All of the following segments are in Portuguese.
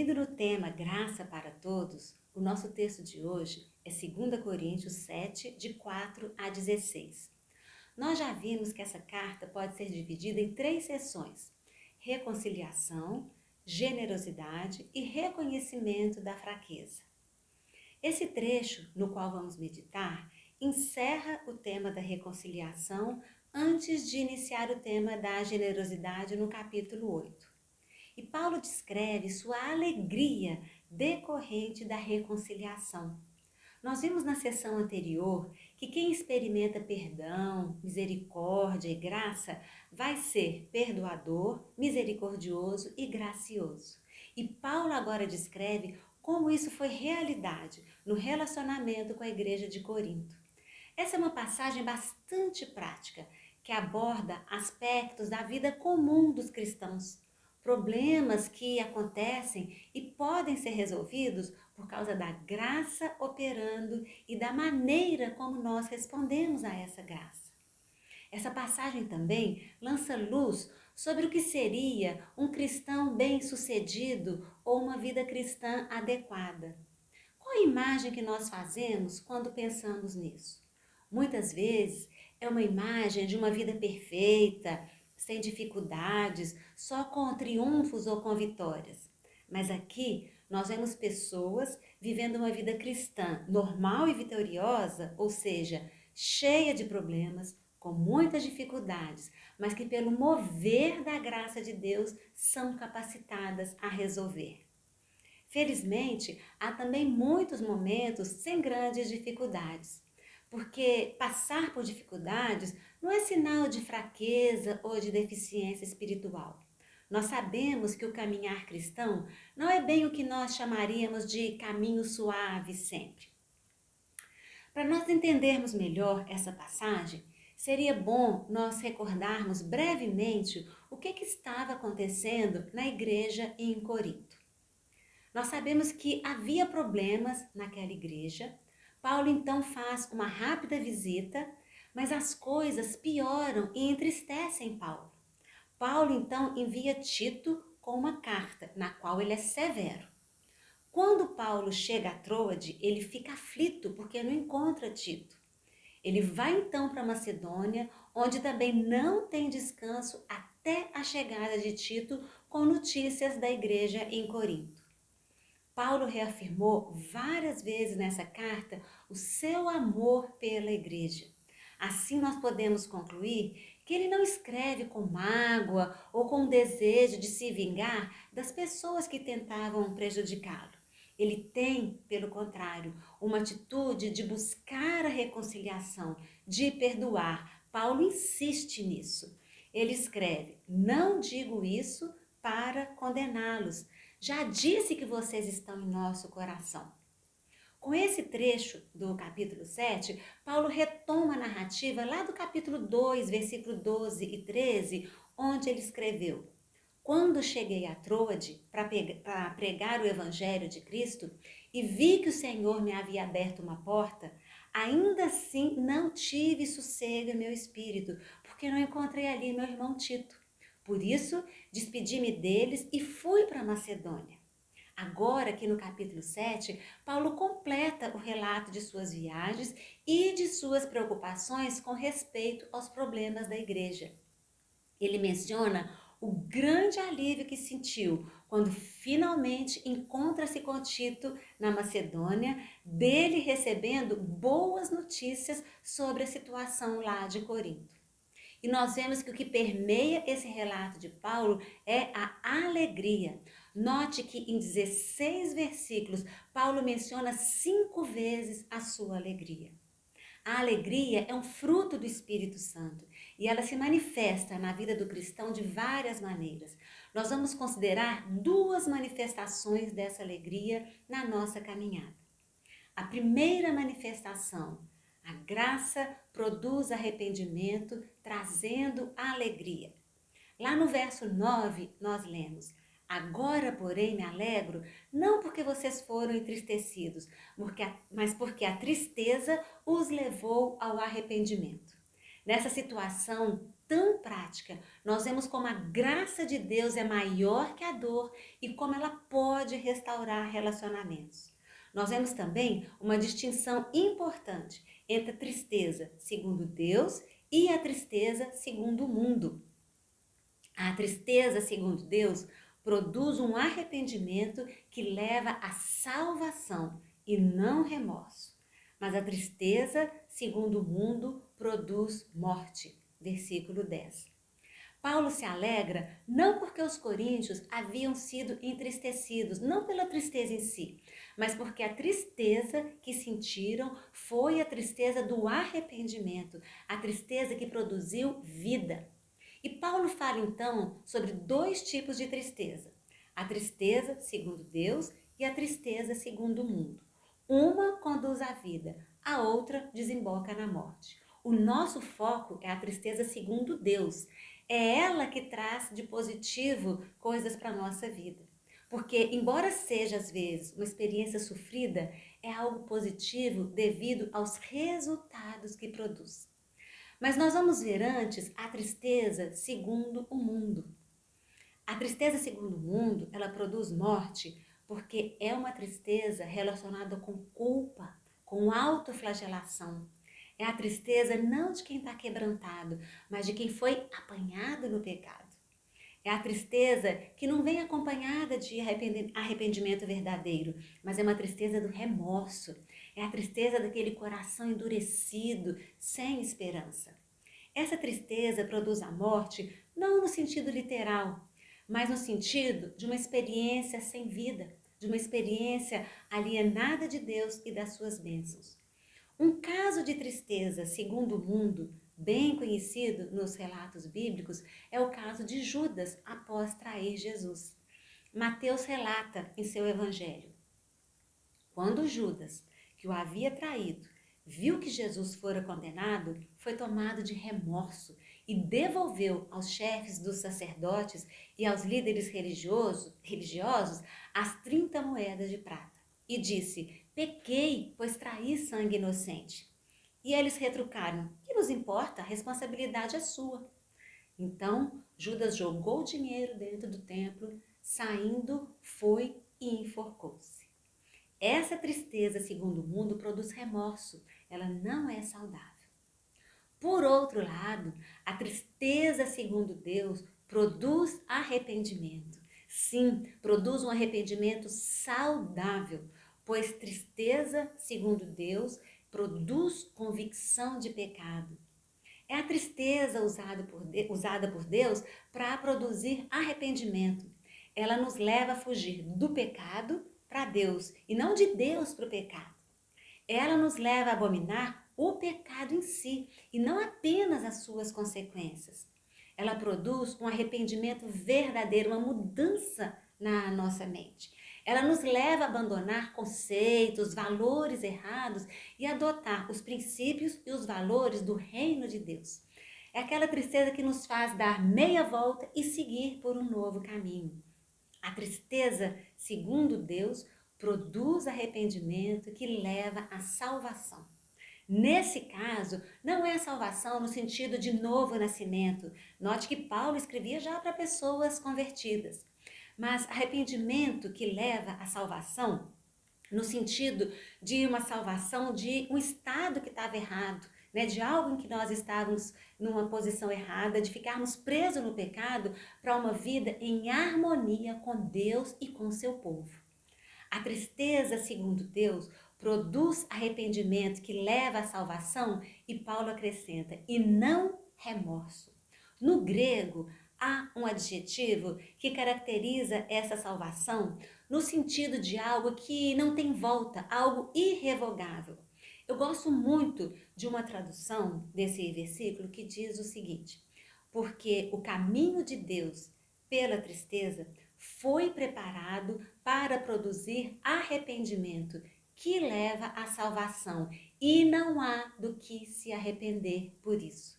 Inserido no tema Graça para Todos, o nosso texto de hoje é 2 Coríntios 7, de 4 a 16. Nós já vimos que essa carta pode ser dividida em 3 seções: reconciliação, generosidade e reconhecimento da fraqueza. Esse trecho, no qual vamos meditar, encerra o tema da reconciliação antes de iniciar o tema da generosidade no capítulo 8. E Paulo descreve sua alegria decorrente da reconciliação. Nós vimos na sessão anterior que quem experimenta perdão, misericórdia e graça vai ser perdoador, misericordioso e gracioso. E Paulo agora descreve como isso foi realidade no relacionamento com a igreja de Corinto. Essa é uma passagem bastante prática que aborda aspectos da vida comum dos cristãos, problemas que acontecem e podem ser resolvidos por causa da graça operando e da maneira como nós respondemos a essa graça. Essa passagem também lança luz sobre o que seria um cristão bem-sucedido ou uma vida cristã adequada. Qual a imagem que nós fazemos quando pensamos nisso? Muitas vezes é uma imagem de uma vida perfeita, sem dificuldades, só com triunfos ou com vitórias. Mas aqui nós vemos pessoas vivendo uma vida cristã normal e vitoriosa, ou seja, cheia de problemas, com muitas dificuldades, mas que pelo mover da graça de Deus são capacitadas a resolver. Felizmente, há também muitos momentos sem grandes dificuldades, porque passar por dificuldades não é sinal de fraqueza ou de deficiência espiritual. Nós sabemos que o caminhar cristão não é bem o que nós chamaríamos de caminho suave sempre. Para nós entendermos melhor essa passagem, seria bom nós recordarmos brevemente o que estava acontecendo na igreja em Corinto. Nós sabemos que havia problemas naquela igreja. Paulo então faz uma rápida visita, mas as coisas pioram e entristecem Paulo. Paulo então envia Tito com uma carta, na qual ele é severo. Quando Paulo chega a Troade, ele fica aflito porque não encontra Tito. Ele vai então para Macedônia, onde também não tem descanso até a chegada de Tito com notícias da igreja em Corinto. Paulo reafirmou várias vezes nessa carta o seu amor pela igreja. Assim nós podemos concluir que ele não escreve com mágoa ou com desejo de se vingar das pessoas que tentavam prejudicá-lo. Ele tem, pelo contrário, uma atitude de buscar a reconciliação, de perdoar. Paulo insiste nisso. Ele escreve: não digo isso para condená-los. Já disse que vocês estão em nosso coração. Com esse trecho do capítulo 7, Paulo retoma a narrativa lá do capítulo 2, versículo 12 e 13, onde ele escreveu: quando cheguei a Troade para pregar o evangelho de Cristo e vi que o Senhor me havia aberto uma porta, ainda assim não tive sossego em meu espírito, porque não encontrei ali meu irmão Tito. Por isso, despedi-me deles e fui para Macedônia. Agora, aqui no capítulo 7, Paulo completa o relato de suas viagens e de suas preocupações com respeito aos problemas da igreja. Ele menciona o grande alívio que sentiu quando finalmente encontra-se com Tito na Macedônia, dele recebendo boas notícias sobre a situação lá de Corinto. E nós vemos que o que permeia esse relato de Paulo é a alegria. Note que em 16 versículos, Paulo menciona 5 vezes a sua alegria. A alegria é um fruto do Espírito Santo e ela se manifesta na vida do cristão de várias maneiras. Nós vamos considerar 2 manifestações dessa alegria na nossa caminhada. A primeira manifestação: a graça produz arrependimento, trazendo alegria. Lá no verso 9, nós lemos: agora, porém, me alegro, não porque vocês foram entristecidos, mas porque a tristeza os levou ao arrependimento. Nessa situação tão prática. Nós vemos como a graça de Deus é maior que a dor e como ela pode restaurar relacionamentos. Nós vemos também uma distinção importante entre a tristeza segundo Deus e a tristeza segundo o mundo. A tristeza segundo Deus produz um arrependimento que leva à salvação e não remorso. Mas a tristeza segundo o mundo produz morte. Versículo 10. Paulo se alegra não porque os coríntios haviam sido entristecidos, não pela tristeza em si, mas porque a tristeza que sentiram foi a tristeza do arrependimento, a tristeza que produziu vida. E Paulo fala então sobre dois tipos de tristeza: a tristeza segundo Deus e a tristeza segundo o mundo. Uma conduz à vida, a outra desemboca na morte. O nosso foco é a tristeza segundo Deus. É ela que traz de positivo coisas para a nossa vida. Porque, embora seja às vezes uma experiência sofrida, é algo positivo devido aos resultados que produz. Mas nós vamos ver antes a tristeza segundo o mundo. A tristeza segundo o mundo, ela produz morte porque é uma tristeza relacionada com culpa, com autoflagelação. É a tristeza não de quem está quebrantado, mas de quem foi apanhado no pecado. É a tristeza que não vem acompanhada de arrependimento verdadeiro, mas é uma tristeza do remorso. É a tristeza daquele coração endurecido, sem esperança. Essa tristeza produz a morte não no sentido literal, mas no sentido de uma experiência sem vida, de uma experiência alienada de Deus e das suas bênçãos. Um caso de tristeza segundo o mundo, bem conhecido nos relatos bíblicos, é o caso de Judas após trair Jesus. Mateus relata em seu evangelho: quando Judas, que o havia traído, viu que Jesus fora condenado, foi tomado de remorso e devolveu aos chefes dos sacerdotes e aos líderes religiosos as 30 moedas de prata. E disse: pequei, pois traí sangue inocente. E eles retrucaram: que nos importa? A responsabilidade é sua. Então Judas jogou o dinheiro dentro do templo, saindo, foi e enforcou-se. Essa tristeza, segundo o mundo, produz remorso. Ela não é saudável. Por outro lado, a tristeza, segundo Deus, produz arrependimento. Sim, produz um arrependimento saudável, pois tristeza, segundo Deus, produz convicção de pecado. É a tristeza usada por Deus para produzir arrependimento. Ela nos leva a fugir do pecado para Deus e não de Deus para o pecado. Ela nos leva a abominar o pecado em si e não apenas as suas consequências. Ela produz um arrependimento verdadeiro, uma mudança na nossa mente. Ela nos leva a abandonar conceitos, valores errados e adotar os princípios e os valores do reino de Deus. É aquela tristeza que nos faz dar meia volta e seguir por um novo caminho. A tristeza, segundo Deus, produz arrependimento que leva à salvação. Nesse caso, não é a salvação no sentido de novo nascimento. Note que Paulo escrevia já para pessoas convertidas. Mas arrependimento que leva à salvação no sentido de uma salvação de um estado que estava errado, né? De algo em que nós estávamos numa posição errada, de ficarmos presos no pecado para uma vida em harmonia com Deus e com seu povo. A tristeza, segundo Deus, produz arrependimento que leva à salvação e Paulo acrescenta, e não remorso. No grego, há um adjetivo que caracteriza essa salvação no sentido de algo que não tem volta, algo irrevogável. Eu gosto muito de uma tradução desse versículo que diz o seguinte: porque o caminho de Deus pela tristeza foi preparado para produzir arrependimento que leva à salvação e não há do que se arrepender por isso.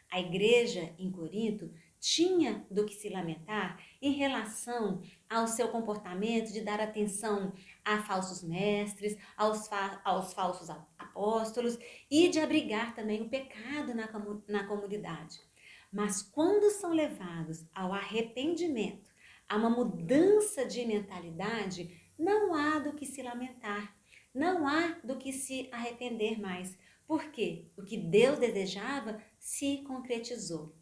A igreja em Corinto tinha do que se lamentar em relação ao seu comportamento de dar atenção a falsos mestres, aos falsos apóstolos e de abrigar também o pecado na comunidade. Mas quando são levados ao arrependimento, a uma mudança de mentalidade, não há do que se lamentar, não há do que se arrepender mais, porque o que Deus desejava se concretizou.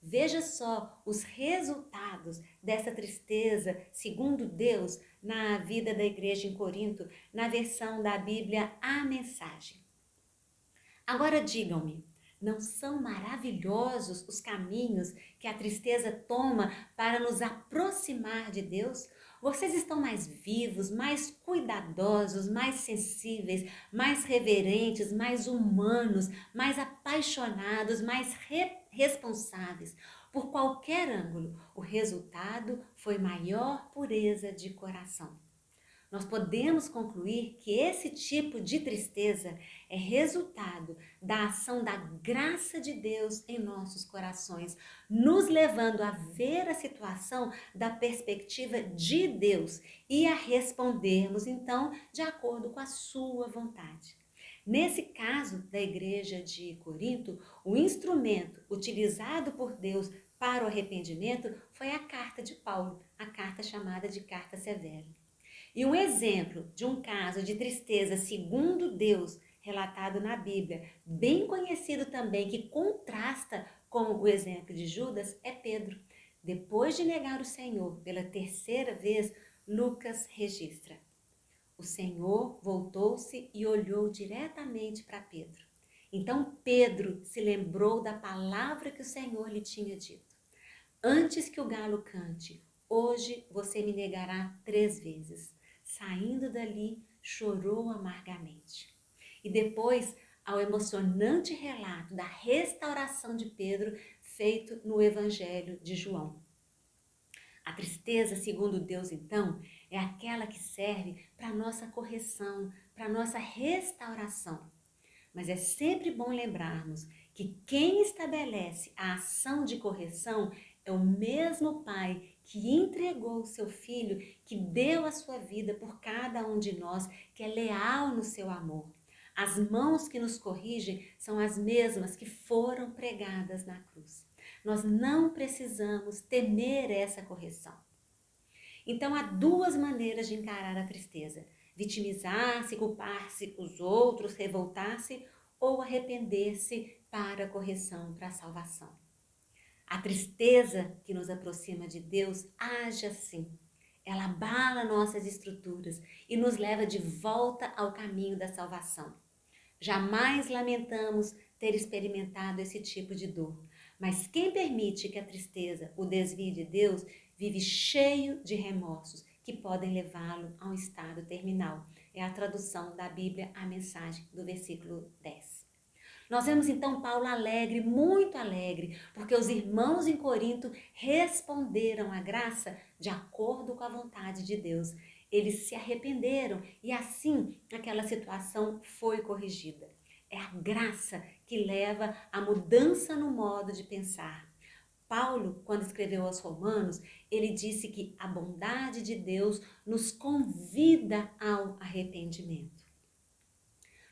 Veja só os resultados dessa tristeza, segundo Deus, na vida da igreja em Corinto, na versão da Bíblia A Mensagem. Agora digam-me, não são maravilhosos os caminhos que a tristeza toma para nos aproximar de Deus? Vocês estão mais vivos, mais cuidadosos, mais sensíveis, mais reverentes, mais humanos, mais apaixonados, mais responsáveis. Por qualquer ângulo, o resultado foi maior pureza de coração. Nós podemos concluir que esse tipo de tristeza é resultado da ação da graça de Deus em nossos corações, nos levando a ver a situação da perspectiva de Deus e a respondermos, então, de acordo com a sua vontade. Nesse caso da igreja de Corinto, o instrumento utilizado por Deus para o arrependimento foi a carta de Paulo, a carta chamada de Carta Severa. E um exemplo de um caso de tristeza segundo Deus, relatado na Bíblia, bem conhecido também, que contrasta com o exemplo de Judas, é Pedro. Depois de negar o Senhor pela terceira vez, Lucas registra: o Senhor voltou-se e olhou diretamente para Pedro. Então Pedro se lembrou da palavra que o Senhor lhe tinha dito: antes que o galo cante, hoje você me negará 3 vezes. Saindo dali, chorou amargamente. E depois, ao emocionante relato da restauração de Pedro, feito no Evangelho de João. A tristeza, segundo Deus, então, é aquela que serve para nossa correção, para nossa restauração. Mas é sempre bom lembrarmos que quem estabelece a ação de correção é o mesmo Pai que entregou o seu Filho, que deu a sua vida por cada um de nós, que é leal no seu amor. As mãos que nos corrigem são as mesmas que foram pregadas na cruz. Nós não precisamos temer essa correção. Então há 2 maneiras de encarar a tristeza: vitimizar-se, culpar-se os outros, revoltar-se ou arrepender-se para a correção, para a salvação. A tristeza que nos aproxima de Deus age assim. Ela abala nossas estruturas e nos leva de volta ao caminho da salvação. Jamais lamentamos ter experimentado esse tipo de dor, mas quem permite que a tristeza o desvie de Deus vive cheio de remorsos que podem levá-lo a um estado terminal. É a tradução da Bíblia A Mensagem, do versículo 10. Nós vemos então Paulo alegre, muito alegre, porque os irmãos em Corinto responderam à graça de acordo com a vontade de Deus. Eles se arrependeram e assim aquela situação foi corrigida. É a graça que leva à mudança no modo de pensar. Paulo, quando escreveu aos Romanos, ele disse que a bondade de Deus nos convida ao arrependimento.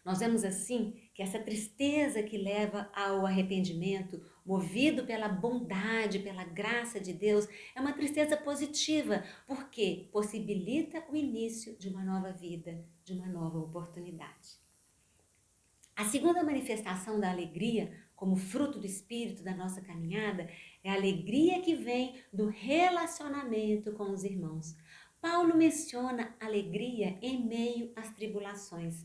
Nós vemos assim que essa tristeza que leva ao arrependimento, movido pela bondade, pela graça de Deus, é uma tristeza positiva, porque possibilita o início de uma nova vida, de uma nova oportunidade. A segunda manifestação da alegria, como fruto do Espírito da nossa caminhada, é a alegria que vem do relacionamento com os irmãos. Paulo menciona alegria em meio às tribulações.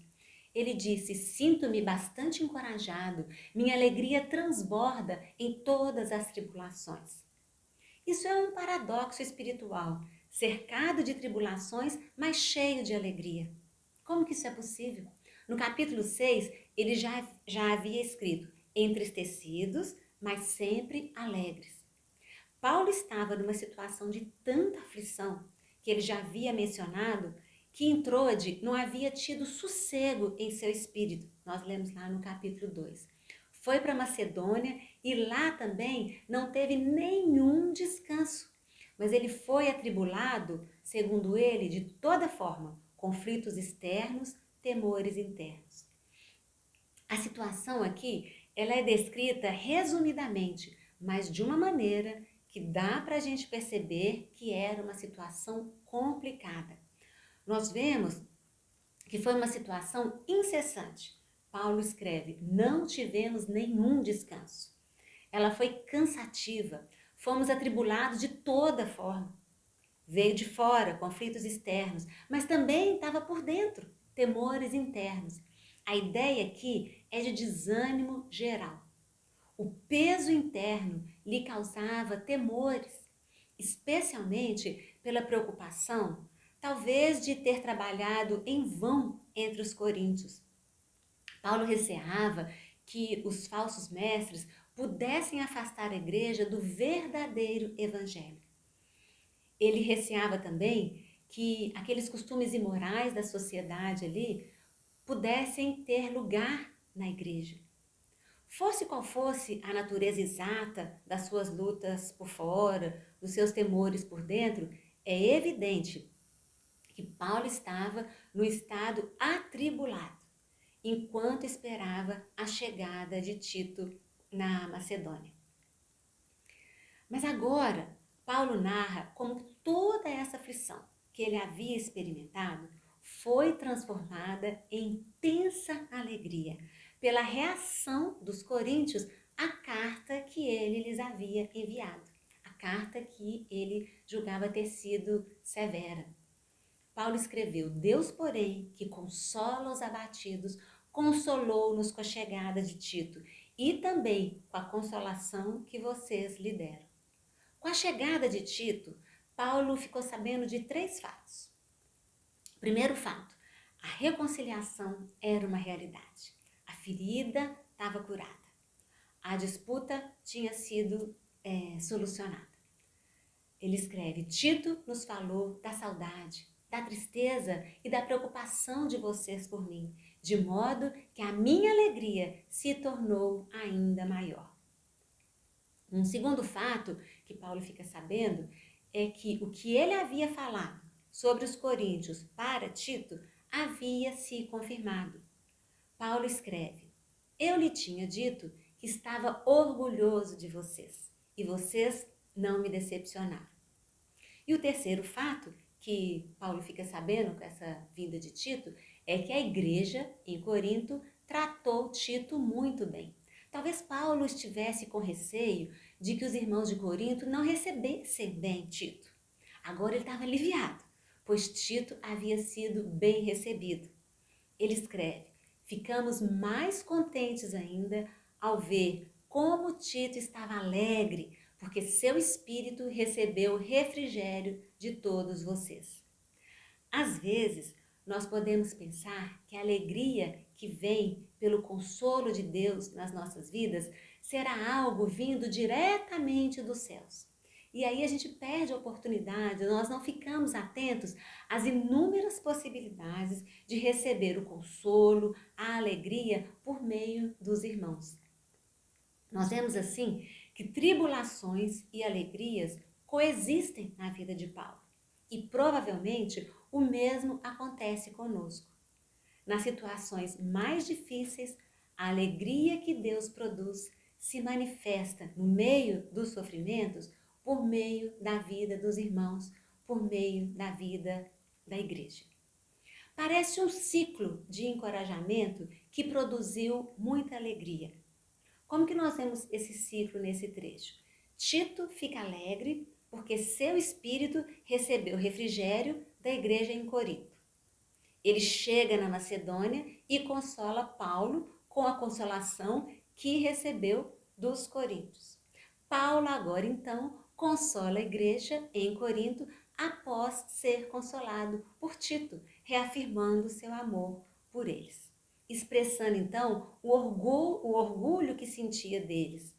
Ele disse: sinto-me bastante encorajado, minha alegria transborda em todas as tribulações. Isso é um paradoxo espiritual, cercado de tribulações, mas cheio de alegria. Como que isso é possível? No capítulo 6, ele já havia escrito: entristecidos, mas sempre alegres. Paulo estava numa situação de tanta aflição, que ele já havia mencionado, que em Trode não havia tido sossego em seu espírito. Nós lemos lá no capítulo 2. Foi para Macedônia e lá também não teve nenhum descanso. Mas ele foi atribulado, segundo ele, de toda forma, conflitos externos, temores internos. A situação aqui, ela é descrita resumidamente, mas de uma maneira que dá para a gente perceber que era uma situação complicada. Nós vemos que foi uma situação incessante. Paulo escreve: não tivemos nenhum descanso. Ela foi cansativa, fomos atribulados de toda forma. Veio de fora, conflitos externos, mas também estava por dentro, temores internos. A ideia aqui é de desânimo geral. O peso interno lhe causava temores, especialmente pela preocupação, talvez de ter trabalhado em vão entre os coríntios. Paulo receava que os falsos mestres pudessem afastar a igreja do verdadeiro evangelho. Ele receava também que aqueles costumes imorais da sociedade ali pudessem ter lugar na igreja. Fosse qual fosse a natureza exata das suas lutas por fora, dos seus temores por dentro, é evidente que Paulo estava no estado atribulado, enquanto esperava a chegada de Tito na Macedônia. Mas agora, Paulo narra como toda essa aflição que ele havia experimentado foi transformada em intensa alegria pela reação dos coríntios à carta que ele lhes havia enviado, a carta que ele julgava ter sido severa. Paulo escreveu: Deus, porém, que consola os abatidos, consolou-nos com a chegada de Tito e também com a consolação que vocês lhe deram. Com a chegada de Tito, Paulo ficou sabendo de 3 fatos. Primeiro fato, a reconciliação era uma realidade. A ferida estava curada. A disputa tinha sido solucionada. Ele escreve: Tito nos falou da saudade, da tristeza e da preocupação de vocês por mim, de modo que a minha alegria se tornou ainda maior. Um segundo fato que Paulo fica sabendo é que o que ele havia falado sobre os coríntios para Tito havia se confirmado. Paulo escreve: eu lhe tinha dito que estava orgulhoso de vocês e vocês não me decepcionaram. E o terceiro fato que Paulo fica sabendo com essa vinda de Tito é que a igreja em Corinto tratou Tito muito bem. Talvez Paulo estivesse com receio de que os irmãos de Corinto não recebessem bem Tito. Agora ele estava aliviado, pois Tito havia sido bem recebido. Ele escreve: ficamos mais contentes ainda ao ver como Tito estava alegre, porque seu espírito recebeu refrigério de todos vocês. Às vezes, nós podemos pensar que a alegria que vem pelo consolo de Deus nas nossas vidas será algo vindo diretamente dos céus. E aí a gente perde a oportunidade, nós não ficamos atentos às inúmeras possibilidades de receber o consolo, a alegria por meio dos irmãos. Nós vemos assim que tribulações e alegrias coexistem na vida de Paulo. E provavelmente o mesmo acontece conosco. Nas situações mais difíceis, a alegria que Deus produz se manifesta no meio dos sofrimentos por meio da vida dos irmãos, por meio da vida da igreja. Parece um ciclo de encorajamento que produziu muita alegria. Como que nós vemos esse ciclo nesse trecho? Tito fica alegre porque seu espírito recebeu refrigério da igreja em Corinto. Ele chega na Macedônia e consola Paulo com a consolação que recebeu dos coríntios. Paulo agora então consola a igreja em Corinto após ser consolado por Tito, reafirmando seu amor por eles, expressando então o orgulho que sentia deles.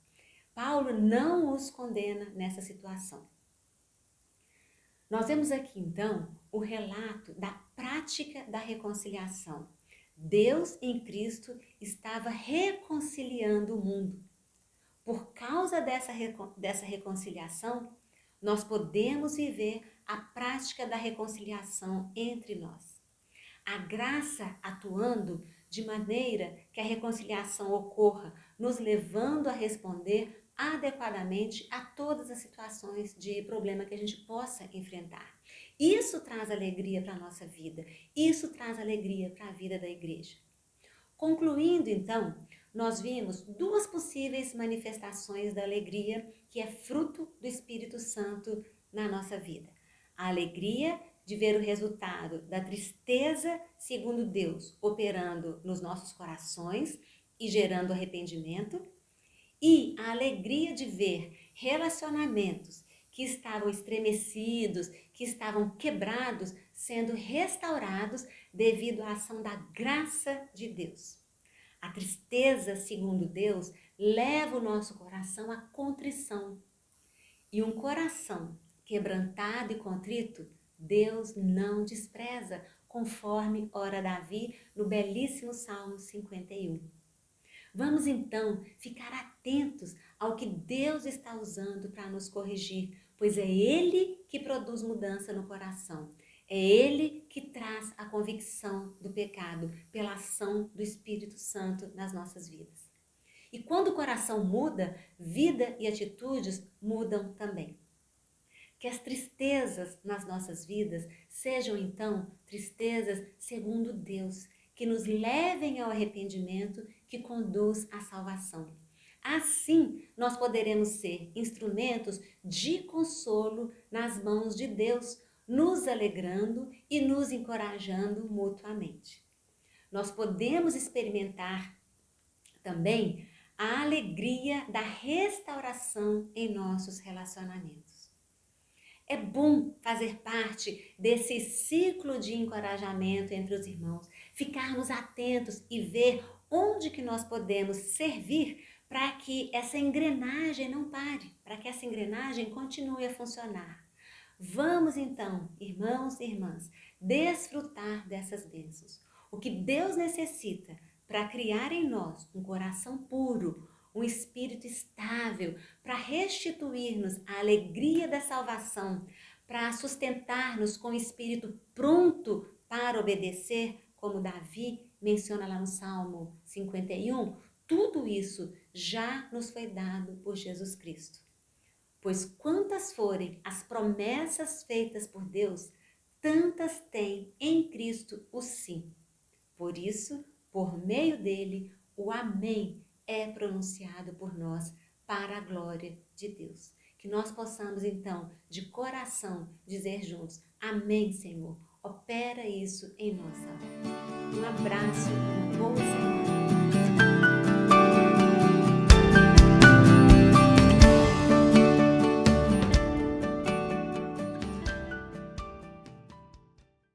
Paulo não os condena nessa situação. Nós vemos aqui então o relato da prática da reconciliação. Deus em Cristo estava reconciliando o mundo. Por causa dessa reconciliação, nós podemos viver a prática da reconciliação entre nós. A graça atuando de maneira que a reconciliação ocorra, nos levando a responder adequadamente a todas as situações de problema que a gente possa enfrentar. Isso traz alegria para a nossa vida, isso traz alegria para a vida da igreja. Concluindo, então, nós vimos duas possíveis manifestações da alegria que é fruto do Espírito Santo na nossa vida. A alegria de ver o resultado da tristeza segundo Deus operando nos nossos corações e gerando arrependimento, e a alegria de ver relacionamentos que estavam estremecidos, que estavam quebrados, sendo restaurados devido à ação da graça de Deus. A tristeza, segundo Deus, leva o nosso coração à contrição. E um coração quebrantado e contrito, Deus não despreza, conforme ora Davi no belíssimo Salmo 51. Vamos então ficar atentos ao que Deus está usando para nos corrigir, pois é Ele que produz mudança no coração. É Ele que traz a convicção do pecado pela ação do Espírito Santo nas nossas vidas. E quando o coração muda, vida e atitudes mudam também. Que as tristezas nas nossas vidas sejam então tristezas segundo Deus, que nos levem ao arrependimento que conduz à salvação. Assim, nós poderemos ser instrumentos de consolo nas mãos de Deus, nos alegrando e nos encorajando mutuamente. Nós podemos experimentar também a alegria da restauração em nossos relacionamentos. É bom fazer parte desse ciclo de encorajamento entre os irmãos, ficarmos atentos e ver onde que nós podemos servir para que essa engrenagem não pare, para que essa engrenagem continue a funcionar. Vamos então, irmãos e irmãs, desfrutar dessas bênçãos. O que Deus necessita para criar em nós um coração puro, um espírito estável, para restituir-nos a alegria da salvação, para sustentar-nos com o espírito pronto para obedecer, como Davi menciona lá no Salmo 51, tudo isso já nos foi dado por Jesus Cristo. Pois quantas forem as promessas feitas por Deus, tantas tem em Cristo o sim. Por isso, por meio dele, o amém é pronunciado por nós para a glória de Deus. Que nós possamos então, de coração, dizer juntos, amém, Senhor. Opera isso em nossa vida. Um abraço, uma boa